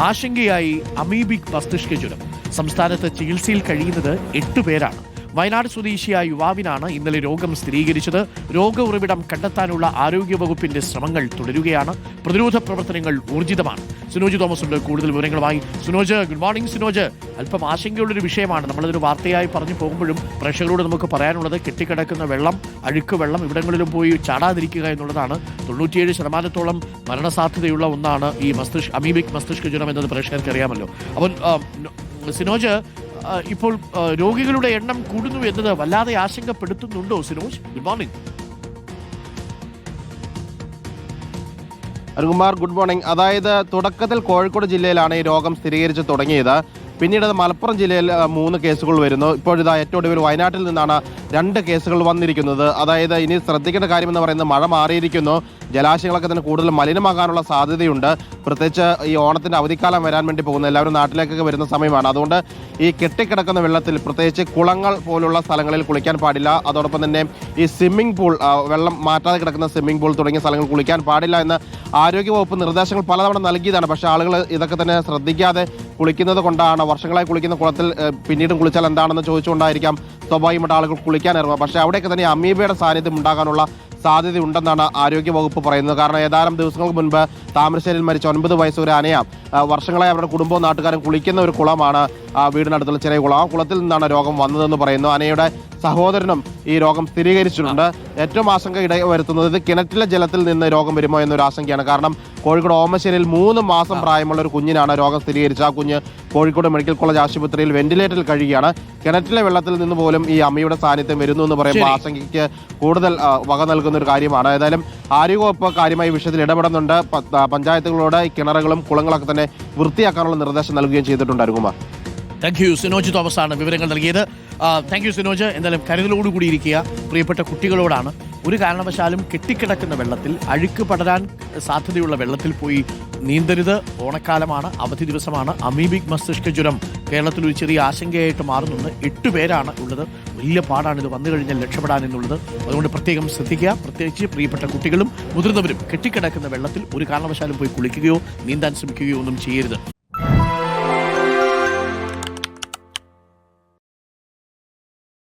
ആശങ്കയായി amoebic മസ്തിഷ്ക ജ്വരം. സംസ്ഥാനത്ത് ചികിത്സയിൽ കഴിയുന്നത് 8 പേരാണ്. വയനാട് സ്വദേശിയായ യുവാവിനാണ് ഇന്നലെ രോഗം സ്ഥിരീകരിച്ചത്. രോഗ ഉറവിടം കണ്ടെത്താനുള്ള ആരോഗ്യവകുപ്പിന്റെ ശ്രമങ്ങൾ തുടരുകയാണ്. പ്രതിരോധ പ്രവർത്തനങ്ങൾ ഊർജിതമാണ്. സുനോജ് തോമസ് ഉണ്ട് കൂടുതൽ വിവരങ്ങളുമായി. Sunoj, good morning. സുനോജ്, അല്പം ആശങ്കയുള്ളൊരു വിഷയമാണ്. നമ്മളതൊരു വാർത്തയായി പറഞ്ഞു പോകുമ്പോഴും പ്രേക്ഷകരോട് നമുക്ക് പറയാനുള്ളത് കെട്ടിക്കിടക്കുന്ന വെള്ളം, അഴുക്ക് വെള്ളം ഇവിടങ്ങളിലും പോയി ചാടാതിരിക്കുക എന്നുള്ളതാണ്. 97% മരണസാധ്യതയുള്ള ഒന്നാണ് ഈ അമീബിക് മസ്തിഷ്ക ജ്വരം എന്നത് പ്രേക്ഷകർക്ക് അറിയാമല്ലോ. അപ്പോൾ സിനോജ്, ഇപ്പോൾ രോഗികളുടെ എണ്ണം കൂടുന്നു എന്നത് വല്ലാതെ ആശങ്കപ്പെടുത്തുന്നുണ്ടോ Sinoj? Good morning. Arunkumar, good morning. അതായത് തുടക്കത്തിൽ കോഴിക്കോട് ജില്ലയിലാണ് ഈ രോഗം സ്ഥിരീകരിച്ച് തുടങ്ങിയത്. പിന്നീട് അത് മലപ്പുറം ജില്ലയിൽ 3 കേസുകൾ വരുന്നു. ഇപ്പോഴിതാ ഏറ്റവും ഒടുവിൽ വയനാട്ടിൽ നിന്നാണ് 2 കേസുകൾ വന്നിരിക്കുന്നത്. അതായത് ഇനി ശ്രദ്ധിക്കേണ്ട കാര്യമെന്ന് പറയുന്നത് മഴ മാറിയിരിക്കുന്നു. ജലാശയങ്ങളൊക്കെ തന്നെ കൂടുതൽ മലിനമാകാനുള്ള സാധ്യതയുണ്ട്. പ്രത്യേകിച്ച് ഈ ഓണത്തിൻ്റെ അവധിക്കാലം വരാൻ വേണ്ടി പോകുന്ന എല്ലാവരും നാട്ടിലേക്കൊക്കെ വരുന്ന സമയമാണ്. അതുകൊണ്ട് ഈ കെട്ടിക്കിടക്കുന്ന വെള്ളത്തിൽ, പ്രത്യേകിച്ച് കുളങ്ങൾ പോലുള്ള സ്ഥലങ്ങളിൽ കുളിക്കാൻ പാടില്ല. അതോടൊപ്പം തന്നെ ഈ സ്വിമ്മിംഗ് പൂൾ, വെള്ളം മാറ്റാതെ കിടക്കുന്ന സ്വിമ്മിംഗ് പൂൾ തുടങ്ങിയ സ്ഥലങ്ങൾ കുളിക്കാൻ പാടില്ല എന്ന് ആരോഗ്യവകുപ്പ് നിർദ്ദേശങ്ങൾ പലതവണ നൽകിയതാണ്. പക്ഷേ ആളുകൾ ഇതൊക്കെ തന്നെ ശ്രദ്ധിക്കാതെ കുളിക്കുന്നത് കൊണ്ടാണ്. വർഷങ്ങളായി കുളിക്കുന്ന കുളത്തിൽ പിന്നീടും കുളിച്ചാൽ എന്താണെന്ന് ചോദിച്ചുകൊണ്ടായിരിക്കാം സ്വാഭാവികമായിട്ട് ആളുകൾ കുളിക്കാൻ ഇറങ്ങുക. പക്ഷേ അവിടെയൊക്കെ തന്നെ അമീബയുടെ സാന്നിധ്യം ഉണ്ടാകാനുള്ള സാധ്യതയുണ്ടെന്നാണ് ആരോഗ്യവകുപ്പ് പറയുന്നത്. കാരണം ഏതാനും ദിവസങ്ങൾക്ക് മുൻപ് താമരശ്ശേരിയിൽ മരിച്ച 9 വയസ്സുകാരി അനയ വർഷങ്ങളായി അവരുടെ കുടുംബവും നാട്ടുകാരും കുളിക്കുന്ന ഒരു കുളമാണ് വീടിനടുത്തുള്ള ചെറിയ കുളം. ആ കുളത്തിൽ നിന്നാണ് രോഗം വന്നതെന്ന് പറയുന്നു. അനയുടെ സഹോദരനും ഈ രോഗം സ്ഥിരീകരിച്ചിട്ടുണ്ട്. ഏറ്റവും ആശങ്ക വരുത്തുന്നത് ഇത് കിണറ്റിലെ ജലത്തിൽ നിന്ന് രോഗം വരുമോ എന്നൊരു ആശങ്കയാണ്. കാരണം കോഴിക്കോട് ഓമശ്ശേരിയിൽ 3 മാസം പ്രായമുള്ള ഒരു കുഞ്ഞിനാണ് രോഗം സ്ഥിരീകരിച്ചത്. ആ കുഞ്ഞ് കോഴിക്കോട് മെഡിക്കൽ കോളേജ് ആശുപത്രിയിൽ വെന്റിലേറ്ററിൽ കഴിയുകയാണ്. കിണറ്റിലെ വെള്ളത്തിൽ നിന്ന് പോലും ഈ അമ്മയുടെ സാന്നിധ്യം വരുന്നു എന്ന് പറയുമ്പോൾ ആശങ്കയ്ക്ക് കൂടുതൽ വക നൽകുന്ന ഒരു കാര്യമാണ്. ഏതായാലും ആരോഗ്യവകുപ്പ് കാര്യമായി വിഷയത്തിൽ ഇടപെടുന്നുണ്ട്. പഞ്ചായത്തുകളോട് ഈ കിണറുകളും കുളങ്ങളൊക്കെ തന്നെ വൃത്തിയാക്കാനുള്ള നിർദ്ദേശം നൽകുകയും ചെയ്തിട്ടുണ്ട്. അരുകുമാർ, താങ്ക് യു. സിനോജ് തോമസ് ആണ് വിവരങ്ങൾ നൽകിയത്. Thank you Sinoj. എന്തായാലും കരുതലോടുകൂടി ഇരിക്കുക. പ്രിയപ്പെട്ട കുട്ടികളോടാണ്, ഒരു കാരണവശാലും കെട്ടിക്കിടക്കുന്ന വെള്ളത്തിൽ, അഴുക്ക് പടരാൻ സാധ്യതയുള്ള വെള്ളത്തിൽ പോയി നീന്തരുത്. ഓണക്കാലമാണ്, അവധി ദിവസമാണ്. അമീബിക് മസ്തിഷ്ക ജ്വരം കേരളത്തിൽ ഒരു ചെറിയ ആശങ്കയായിട്ട് മാറുന്നുണ്ട്. 8 പേരാണ് ഉള്ളത്. വലിയ പാടാണ് ഇത് വന്നു കഴിഞ്ഞാൽ രക്ഷപ്പെടാൻ എന്നുള്ളത്. അതുകൊണ്ട് പ്രത്യേകം ശ്രദ്ധിക്കുക. പ്രത്യേകിച്ച് പ്രിയപ്പെട്ട കുട്ടികളും മുതിർന്നവരും കെട്ടിക്കിടക്കുന്ന വെള്ളത്തിൽ ഒരു കാരണവശാലും പോയി കുളിക്കുകയോ നീന്താൻ ശ്രമിക്കുകയോ ഒന്നും ചെയ്യരുത്.